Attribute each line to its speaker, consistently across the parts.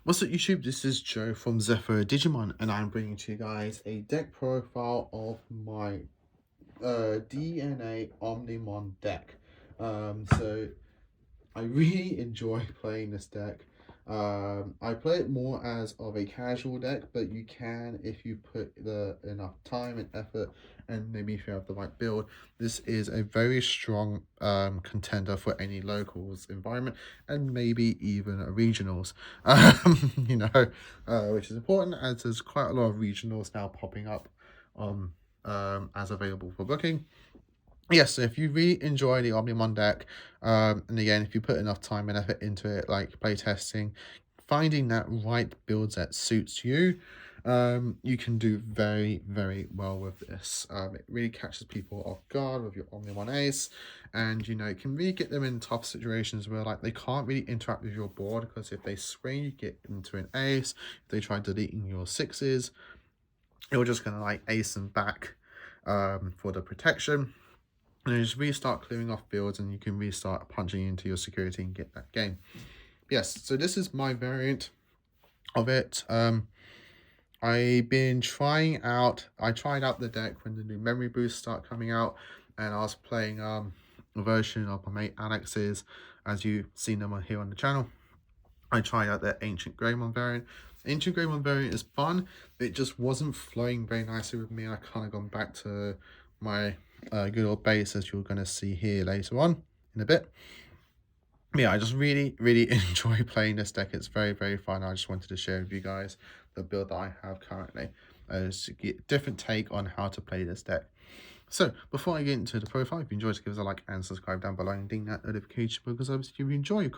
Speaker 1: What's up YouTube, this is Joe from Zephyrwargames, and I'm bringing to you guys a deck profile of my DNA Omnimon deck. So I really enjoy playing this deck. I play it more as of a casual deck, but you can, if you put enough time and effort, and maybe if you have the right build, this is a very strong contender for any locals environment, and maybe even a regionals. Which is important as there's quite a lot of regionals now popping up as available for booking. Yes, so if you really enjoy the Omnimon deck, and again, if you put enough time and effort into it, like playtesting, finding that right build that suits you, you can do very, very well with this. It really catches people off guard with your Omnimon Ace, and it can really get them in tough situations where like they can't really interact with your board, because if they swing, you get into an Ace. If they try deleting your sixes, you're just gonna like ace them back for the protection. And then just restart clearing off builds, and you can restart punching into your security and get that game. Yes, so this is my variant of it. I've been trying out, I tried out the deck when the new memory boosts start coming out, and I was playing a version of my mate Alex's, as you've seen them here on the channel. I tried out the Ancient Greymon variant. Ancient Greymon variant is fun. It just wasn't flowing very nicely with me. I kind of gone back to my good old base, as you're going to see here later on in a bit. Yeah, I just really, really enjoy playing this deck. It's very, very fun. I just wanted to share with you guys the build that I have currently, to get a different take on how to play this deck. So, before I get into the profile, if you enjoyed, give us a like and subscribe down below, and ding that notification, because obviously if you enjoy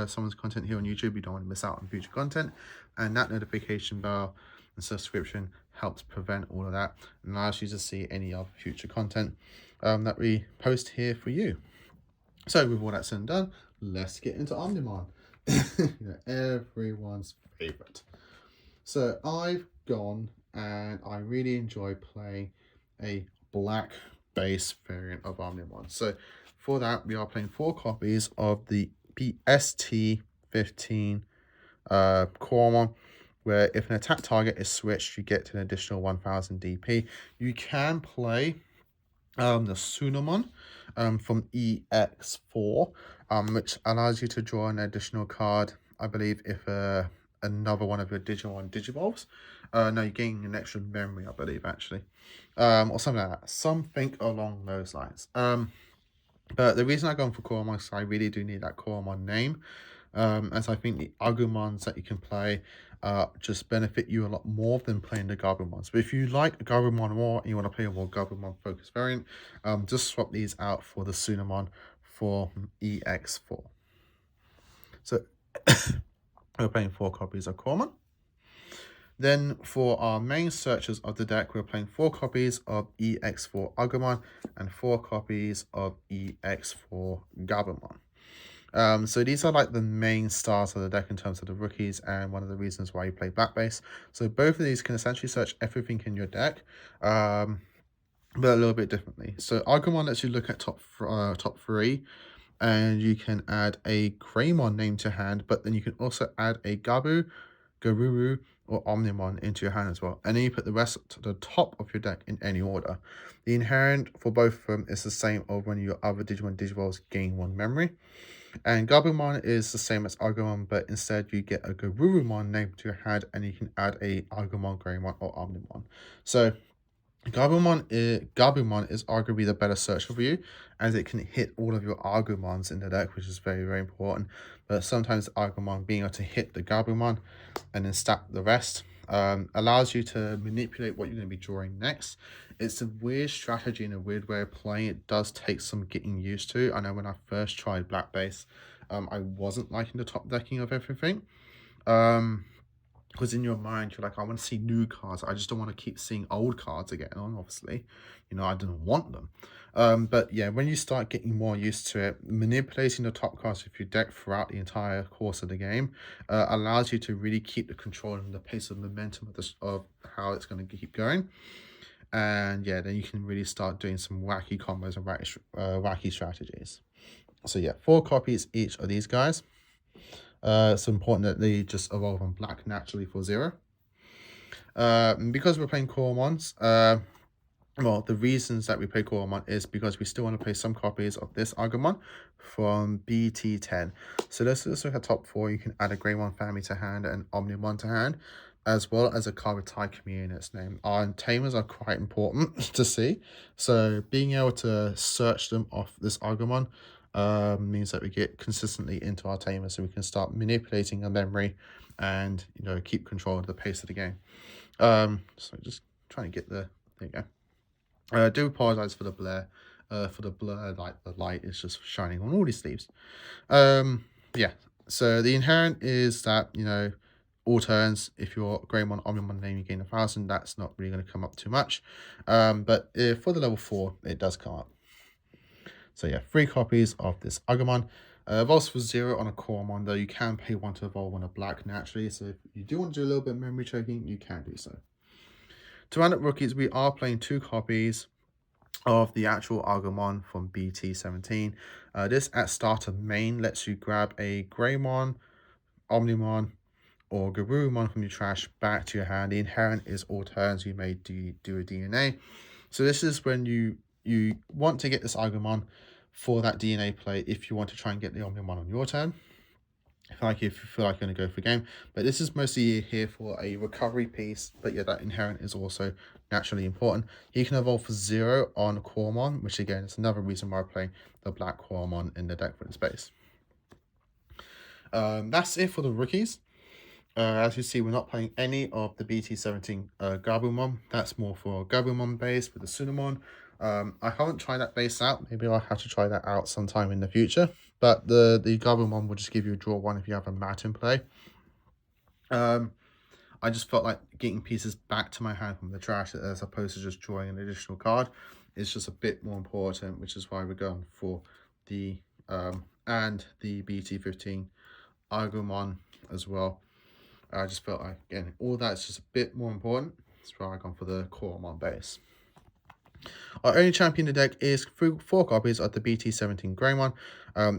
Speaker 1: someone's content here on YouTube, you don't want to miss out on future content, and that notification bell and subscription helps prevent all of that and allows you to see any of future content that we post here for you. So, with all that said and done, let's get into Omnimon. Everyone's favorite. So, I've gone and I really enjoy playing a black base variant of Omnimon. So for that, we are playing 4 copies of the PST-15 Coromon, where if an attack target is switched, you get an additional 1000 DP. You can play the Sunamon from EX4, which allows you to draw an additional card, I believe, if another one of your Digimon digivolves. No, you're getting an extra memory, I believe, actually, or something like that, something along those lines. But the reason I've gone for Coromon is I really do need that Coromon name, as I think the Agumons that you can play just benefit you a lot more than playing the Gabumons. But if you like Gabumon more and you want to play a more Gabumon focused variant, just swap these out for the Sunamon for EX4. So we're playing 4 copies of Coromon. Then for our main searches of the deck, we're playing 4 copies of EX4 Agumon and 4 copies of EX4 Gabumon. So these are like the main stars of the deck in terms of the rookies, and one of the reasons why you play black base. So both of these can essentially search everything in your deck, but a little bit differently. So Agumon lets you look at top 3, and you can add a Greymon name to hand, but then you can also add a Gabu, Garuru, or Omnimon into your hand as well. And then you put the rest to the top of your deck in any order. The inherent for both of them is the same of when your other Digimon digivolves gain 1 memory. And Gabumon is the same as Agumon, but instead you get a Garurumon named to your hand, and you can add a Agumon, Greymon, or Omnimon. So Gabumon is arguably the better searcher for you, as it can hit all of your Agumons in the deck, which is very, very important. But sometimes Agumon being able to hit the Gabumon and then stack the rest allows you to manipulate what you're going to be drawing next. It's a weird strategy and a weird way of playing. It does take some getting used to. I know when I first tried black base, I wasn't liking the top decking of everything. Because in your mind, you're like, I want to see new cards. I just don't want to keep seeing old cards again. And obviously, I didn't want them. But yeah, when you start getting more used to it, manipulating the top cards of your deck throughout the entire course of the game allows you to really keep the control and the pace of momentum of how it's going to keep going. And yeah, then you can really start doing some wacky combos and wacky strategies. So yeah, 4 copies each of these guys. It's important that they just evolve on black naturally for 0. Because we're playing Coromons, well, the reasons that we play Coromon is because we still want to play some copies of this Agumon from BT10. So let's look at top 4. You can add a Greymon family to hand and Omnimon to hand, as well as a card with Tycoon in its name. Our tamers are quite important to see. So being able to search them off this Agumon means that we get consistently into our tamers, so we can start manipulating our memory and, you know, keep control of the pace of the game. So just trying to get there you go. I do apologize for the blur. Like the light is just shining on all these sleeves. Yeah. So the inherent is that, you know, all turns, if you're Greymon, Omnimon name, you gain 1,000. That's not really going to come up too much. But for the level 4, it does come up. So yeah, 3 copies of this Agumon. Evolves for 0 on a Coromon, though you can pay 1 to evolve on a black naturally. So if you do want to do a little bit of memory choking, you can do so. To round up rookies, we are playing 2 copies of the actual Agumon from BT17. This at start of main lets you grab a Greymon, Omnimon, or Garurumon from your trash back to your hand. The inherent is all turns you may do a DNA. So this is when you want to get this Agumon for that DNA play if you want to try and get the Omnimon on your turn. If you feel like you're going to go for game. But this is mostly here for a recovery piece. But yeah, that inherent is also naturally important. You can evolve for 0 on Coromon, which again is another reason why I'm playing the black Coromon in the deck for the space. That's it for the rookies. As you see, we're not playing any of the BT17 Gabumon. That's more for Gabumon base with the Sunamon. I haven't tried that base out. Maybe I'll have to try that out sometime in the future. But the Gabumon will just give you a draw 1 if you have a mat in play. I just felt like getting pieces back to my hand from the trash as opposed to just drawing an additional card is just a bit more important, which is why we're going for the and the BT15 Agumon as well. I just felt like, again, all that's just a bit more important. That's why I've gone for the Coromon base. Our only champion in the deck is 4 copies of the BT17 Greymon.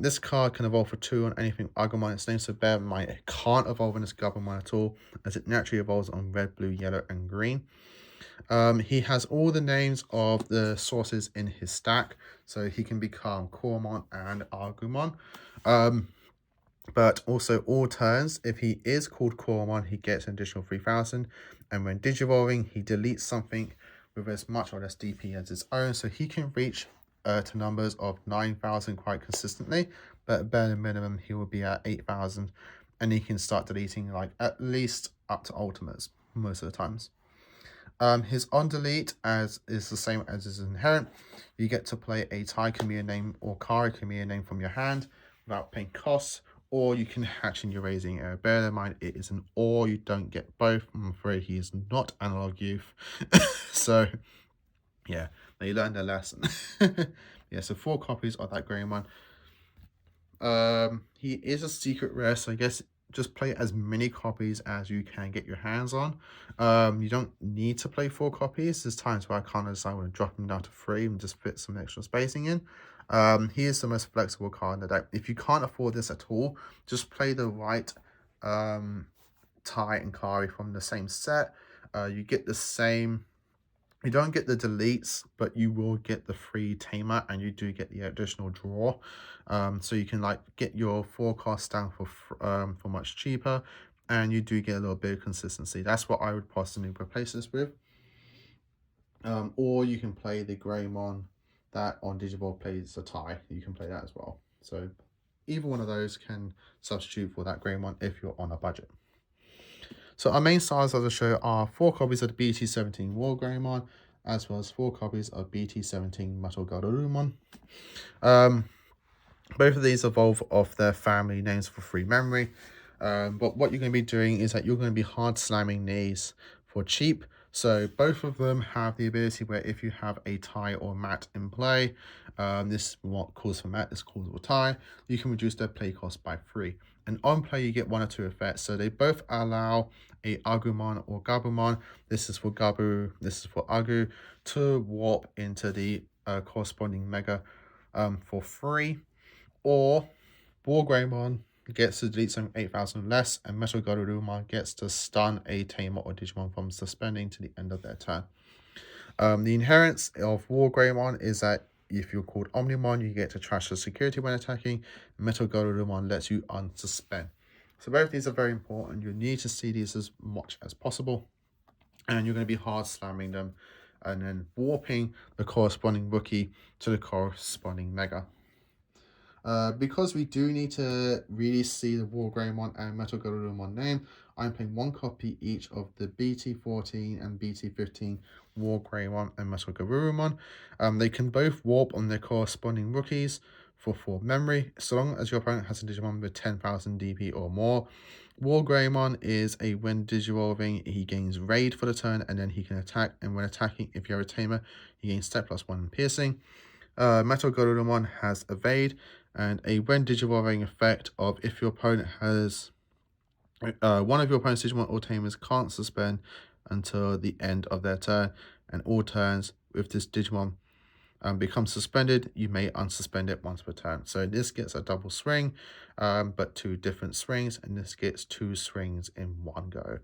Speaker 1: This card can evolve for 2 on anything Agumon its name, so bear in mind it can't evolve on this Gabumon at all, as it naturally evolves on red, blue, yellow, and green. He has all the names of the sources in his stack, so he can become Coromon and Agumon. But also all turns, if he is called Coromon, he gets an additional 3,000. And when digivolving, he deletes something with as much or less DP as its own. So he can reach to numbers of 9,000 quite consistently. But at bare minimum, he will be at 8,000. And he can start deleting like at least up to ultimates most of the times. His on delete is the same as his inherent. You get to play a Tai Kamiya name or Kari Kamiya name from your hand without paying costs. Or you can hatch in your raising area. Bear in mind, it is an or, you don't get both. I'm afraid he is not analog youth. So, yeah, they learned their lesson. Yeah, so 4 copies of that Greymon. He is a secret rare, so I guess just play as many copies as you can get your hands on. You don't need to play 4 copies. There's times where I kind of decide I want to drop him down to 3 and just fit some extra spacing in. He is the most flexible card in the deck. If you can't afford this at all, just play the right Tai and Kari from the same set. You get the same. You don't get the deletes, but you will get the free tamer, and you do get the additional draw. So you can like get your forecast down for much cheaper, and you do get a little bit of consistency. That's what I would possibly replace this with. Or you can play the Greymon that on Digiball plays a tie. You can play that as well. So either one of those can substitute for that Greymon if you're on a budget. So our main styles of the show are 4 copies of the BT17 War Greymon, as well as 4 copies of BT17 Metal Garurumon. Both of these evolve off their family names for free memory. But what you're going to be doing is that you're going to be hard slamming these for cheap. So both of them have the ability where if you have a tie or mat in play, this is what calls for mat, this calls for tie, you can reduce their play cost by 3. And on play, you get 1 or 2 effects. So they both allow a Agumon or Gabumon, this is for Gabu, this is for Agu, to warp into the corresponding Mega for free. Or Wargreymon gets to delete something 8,000 less, and Metal Garurumon gets to stun a Tamer or Digimon from suspending to the end of their turn. The inherence of Wargreymon is that if you're called Omnimon, you get to trash the security when attacking. Metal Garurumon lets you unsuspend. So both these are very important. You need to see these as much as possible, and you're going to be hard slamming them and then warping the corresponding rookie to the corresponding Mega. Because we do need to really see the Wargreymon and Metal Garurumon name, I'm playing 1 copy each of the BT14 and BT15 Wargreymon and Metal Garurumon. They can both warp on their corresponding rookies for 4 memory, so long as your opponent has a Digimon with 10,000 DP or more. Wargreymon is a when Digivolving, he gains Raid for the turn, and then he can attack, and when attacking, if you're a Tamer, he gains Step +1 in Piercing. Metal Garurumon has Evade, and a when Digivolving effect of if your opponent has one of your opponent's Digimon or Tamers can't suspend until the end of their turn, and all turns with this Digimon becomes suspended, you may unsuspend it once per turn. So this gets a double swing, but 2 different swings, and this gets 2 swings in one go.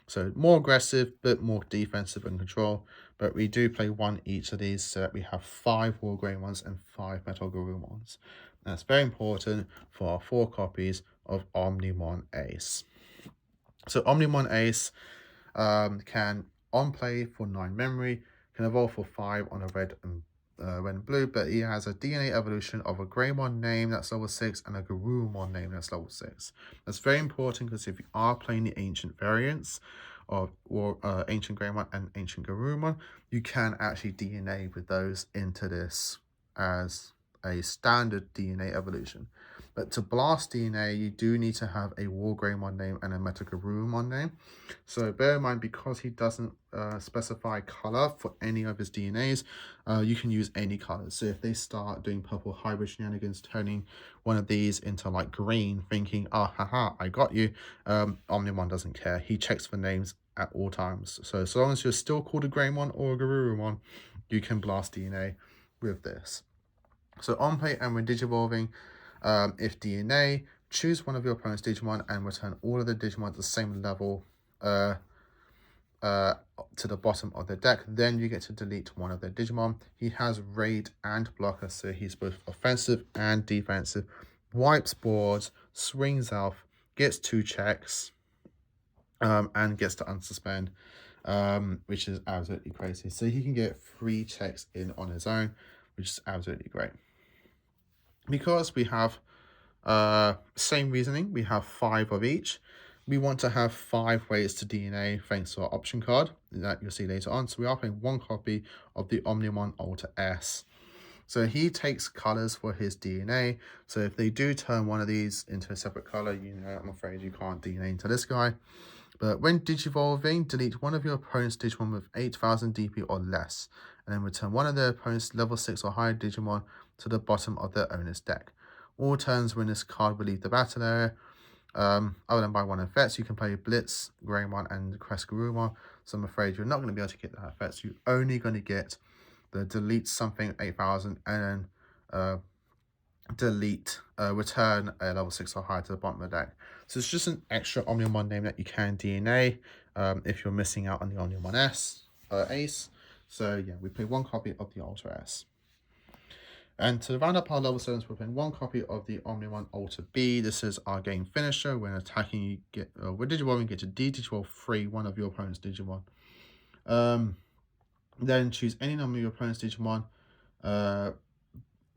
Speaker 1: So more aggressive, but more defensive and control. But we do play 1 each of these so that we have 5 Wargreymons and 5 Metal Garurumons. That's very important for our 4 copies of Omnimon Ace. So Omnimon Ace can on play for 9 memory, can evolve for 5 on a red and blue, but he has a DNA evolution of a Greymon name that's level 6 and a Garurumon name that's level 6. That's very important because if you are playing the ancient variants of ancient Greymon and ancient Garurumon, you can actually DNA with those into this as a standard DNA evolution. But to blast DNA, you do need to have a Wargreymon name and a Metal Garurumon name. So bear in mind, because he doesn't specify color for any of his DNAs, you can use any colors. So if they start doing purple hybrid shenanigans, turning one of these into like green, thinking, ah, haha, I got you, Omnimon doesn't care. He checks for names at all times. So as long as you're still called a Greymon or a Garurumon, you can blast DNA with this. So on play and when Digivolving, if DNA, choose one of your opponent's Digimon and return all of the Digimon at the same level to the bottom of the deck. Then you get to delete one of their Digimon. He has Raid and Blocker, so he's both offensive and defensive. Wipes boards, swings off, gets 2 checks, and gets to unsuspend, which is absolutely crazy. So he can get 3 checks in on his own, which is absolutely great. Because we have same reasoning, we have 5 of each. We want to have 5 ways to DNA thanks to our option card that you'll see later on. So we are playing 1 copy of the Omnimon Alter S. So he takes colors for his DNA. So if they do turn one of these into a separate color, you know, I'm afraid you can't DNA into this guy. But when Digivolving, delete one of your opponent's Digimon with 8,000 DP or less, and then return one of their opponent's level 6 or higher Digimon to the bottom of their owner's deck. All turns when this card will leave the battle area, other than by 1 effect, you can play Blitz, Greymon, and Crest Garurumon. So I'm afraid you're not going to be able to get that effect. So you're only going to get the delete something 8,000 and then delete, return a level 6 or higher to the bottom of the deck. So it's just an extra Omnimon name that you can DNA if you're missing out on the Omnimon Ace. So yeah, we play 1 copy of the Alter S. And to round up our level 7s, we're playing 1 copy of the Omnimon Alter B. This is our game finisher. When attacking, you get with Digivolving, you get to Digivolve free one of your opponent's Digimon. Then choose any number of your opponent's Digimon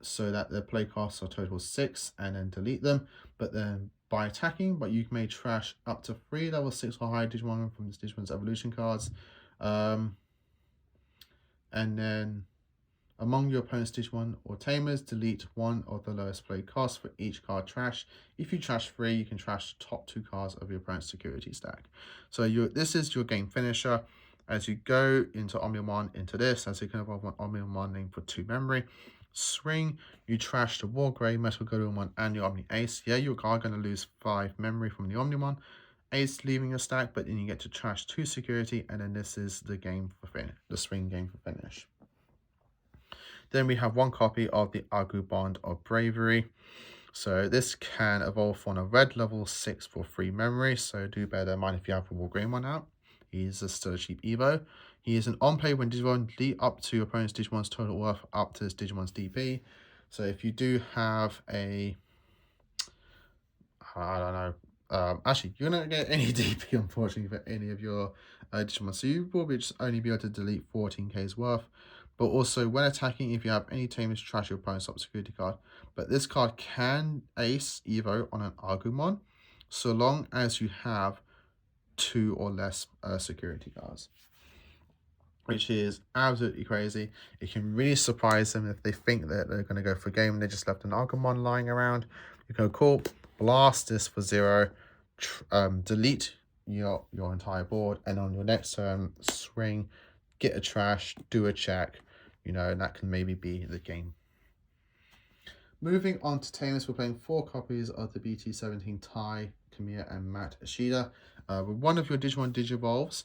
Speaker 1: so that their play costs are total 6, and then delete them. But then by attacking, you may trash up to 3 level 6 or higher Digimon from this Digimon's evolution cards. And then among your opponent's Digimon or Tamers, delete 1 of the lowest play costs for each card trash. If you trash 3, you can trash the top 2 cards of your opponent's security stack. So this is your game finisher. As you go into Omnimon into this, as you can evolve one Omnimon name for 2 memory, swing, you trash the War Grey, Metal Garurumon, and your Omni Ace. Yeah, you are going to lose 5 memory from the Omnimon. Ace leaving your stack, but then you get to trash 2 security, and then this is the game for finish, the swing game for finish. Then we have 1 copy of the Agu Bond of Bravery. So this can evolve on a red level 6 for 3 memory, so do bear in mind if you have a War Grey one out. He's still a cheap Evo. He is an on-play when Digimon lead up to opponent's Digimon's total worth up to his Digimon's DP. So if you do have a, I don't know, actually you're not gonna get any DP unfortunately for any of your Digimon, so you will just only be able to delete 14k's worth. But also when attacking, if you have any tamers, trash your opponent's top security card. But this card can ace Evo on an Agumon, so long as you have 2 or less security cards, which is absolutely crazy. It can really surprise them if they think that they're going to go for a game and they just left an Agumon lying around. You go, cool, blast this for 0, delete your entire board, and on your next turn, swing, get a trash, do a check, you know, and that can maybe be the game. Moving on to tamers, we're playing 4 copies of the BT17 Tai, Kamiya, and Matt Ashida. With one of your Digimon Digivolves,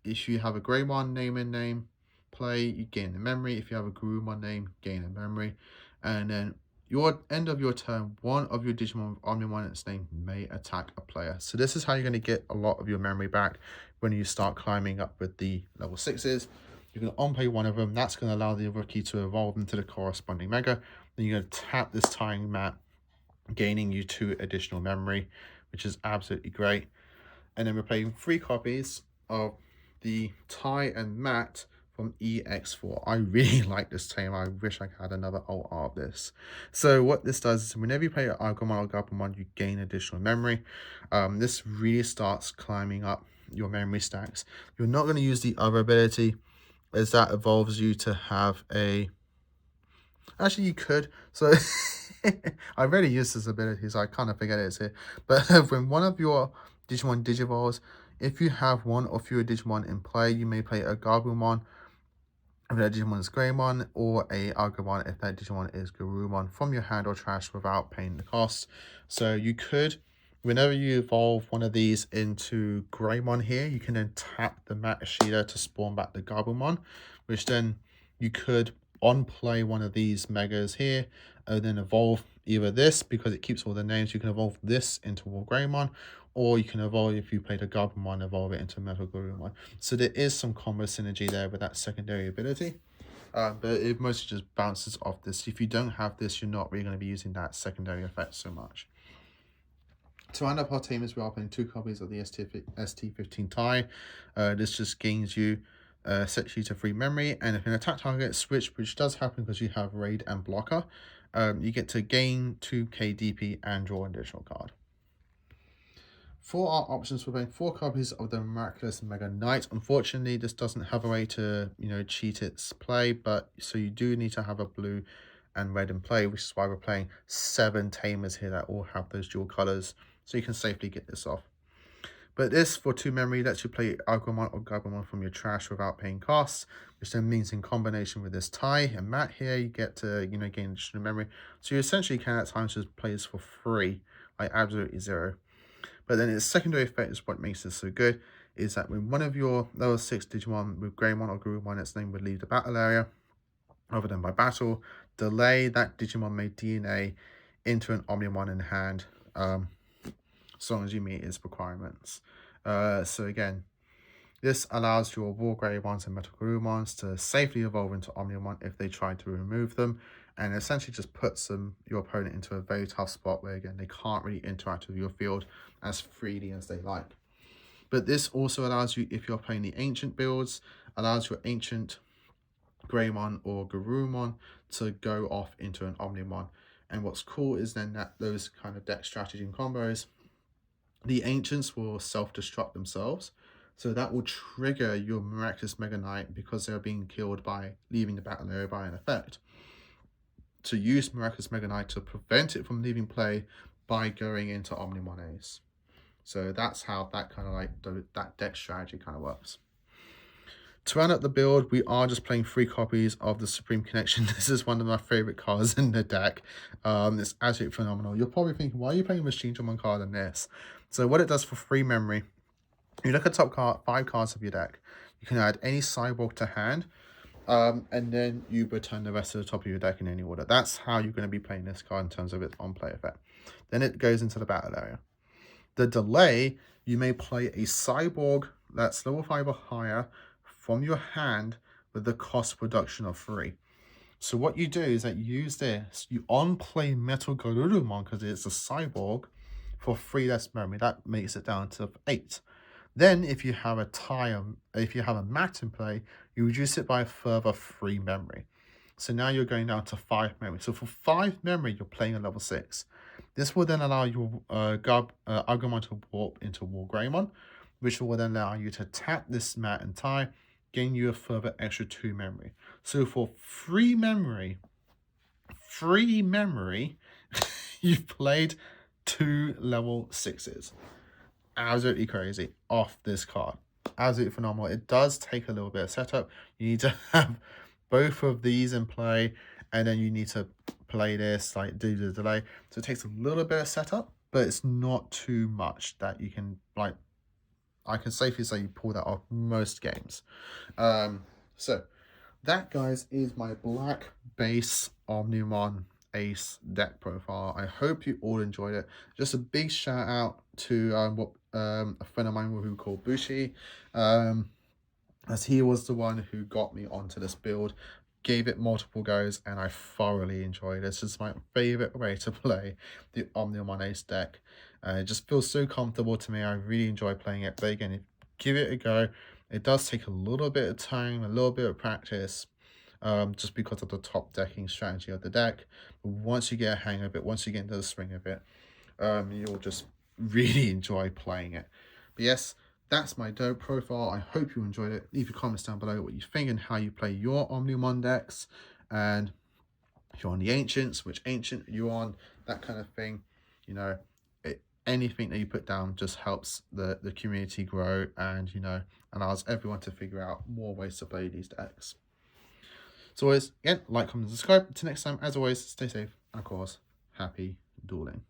Speaker 1: if you have a Greymon name and name play, you gain a memory. If you have a Garurumon name, gain a memory. And then your end of your turn, one of your Digimon Omnimon its name may attack a player. So this is how you're going to get a lot of your memory back when you start climbing up with the level 6s. You're going to on-play one of them. That's going to allow the rookie to evolve into the corresponding Mega. Then you're going to tap this tying mat, gaining you 2 additional memory, which is absolutely great. And then we're playing 3 copies of the Tai and Matt from EX4. I really like this team. I wish I had another alt art of this. So what this does is whenever you play Agumon or Gabumon, you gain additional memory. This really starts climbing up your memory stacks. You're not going to use the other ability, as that evolves you to have a... Actually, you could. So I already used this ability, so I kind of forget it's here. But when one of your Digimon Digivolves, if you have one or fewer Digimon in play, you may play a Gabumon if that Digimon is Greymon, or a Agumon if that Digimon is Garurumon from your hand or trash without paying the cost. So you could, whenever you evolve one of these into Greymon here, you can then tap the Matt Ashida to spawn back the Gabumon, which then you could on-play one of these Megas here, and then evolve either this, because it keeps all the names, you can evolve this into War Greymon, or you can evolve, if you played a Gabumon, evolve it into Metal Garurumon. So there is some combo synergy there with that secondary ability. But it mostly just bounces off this. If you don't have this, you're not really going to be using that secondary effect so much. To round up our team, we are playing 2 copies of the ST15 Tai. This just gains you, sets you to 3 memory, and if an attack target switch, which does happen because you have raid and blocker, you get to gain 2k DP and draw an additional card. For our options, we're playing 4 copies of the Miraculous Mega Knight. Unfortunately, this doesn't have a way to, cheat its play, but so you do need to have a blue and red in play, which is why we're playing 7 tamers here that all have those dual colors, so you can safely get this off. But this, for 2 memory, lets you play Agumon or Gabumon from your trash without paying costs, which then means in combination with this Tai and Matt here, you get to, gain additional memory. So you essentially can at times just play this for free, like absolutely 0. But then its secondary effect is what makes this so good, is that when one of your level 6 Digimon with Greymon or Garurumon, its name would leave the battle area, other than by battle, delay that Digimon may DNA into an Omnimon in hand, as long as you meet its requirements. So again, this allows your War Greymons and Metal Garurumons to safely evolve into Omnimon if they try to remove them, and essentially just puts your opponent into a very tough spot where, again, they can't really interact with your field as freely as they like. But this also allows you, if you're playing the Ancient builds, allows your Ancient Greymon or Garurumon to go off into an Omnimon. And what's cool is then that those kind of deck strategy and combos, the Ancients will self-destruct themselves. So that will trigger your Miraculous Mega Knight because they're being killed by leaving the battle area by an effect. To use Miraculous Mega Knight to prevent it from leaving play by going into Omnimon Ace. So that's how that kind of that deck strategy kind of works. To round up the build, we are just playing 3 copies of the Supreme Connection. This is one of my favorite cards in the deck. It's absolutely phenomenal. You're probably thinking, why are you playing a Machine Digimon card in this? So what it does for free memory, you look at top 5 cards of your deck. You can add any cyborg to hand, and then you return the rest of the top of your deck in any order. That's how you're going to be playing this card in terms of its on-play effect. Then it goes into the battle area. The delay, you may play a cyborg that's level 5 or higher from your hand with the cost reduction of 3. So what you do is that you use this, you on-play Metal Garurumon because it's a cyborg for 3 less memory. That makes it down to 8. Then if you have a mat in play, you reduce it by a further 3 memory. So now you're going down to 5 memory. So for 5 memory, you're playing a level 6. This will then allow your Agumon to warp into Wargreymon, which will then allow you to tap this mat and tie, gain you a further extra 2 memory. So for 3 memory, you've played 2 level 6s. Absolutely crazy off this card. Absolutely phenomenal. It does take a little bit of setup. You need to have both of these in play, and then you need to play this, like do the delay. So it takes a little bit of setup, but it's not too much that you can, like, I can safely say you pull that off most games. So that, guys, is my black base Omnimon Ace deck profile. I hope you all enjoyed it. Just a big shout out to a friend of mine who we call Bushi, as he was the one who got me onto this build, gave it multiple goes, and I thoroughly enjoyed it. This is my favorite way to play the Omnimon Ace deck. It just feels so comfortable to me. I really enjoy playing it. But again, give it a go. It does take a little bit of time, a little bit of practice, just because of the top decking strategy of the deck. But once you get a hang of it, once you get into the swing of it, you'll just really enjoy playing it. But yes, that's my deck profile. I hope you enjoyed it. Leave your comments down below what you think and how you play your Omnimon decks, and if you're on the Ancients, which Ancient you're on, that kind of thing. You know, anything that you put down just helps the community grow, and, you know, allows everyone to figure out more ways to play these decks. So always, again, like, comment, and subscribe. Until next time, as always, stay safe, and of course, happy dueling.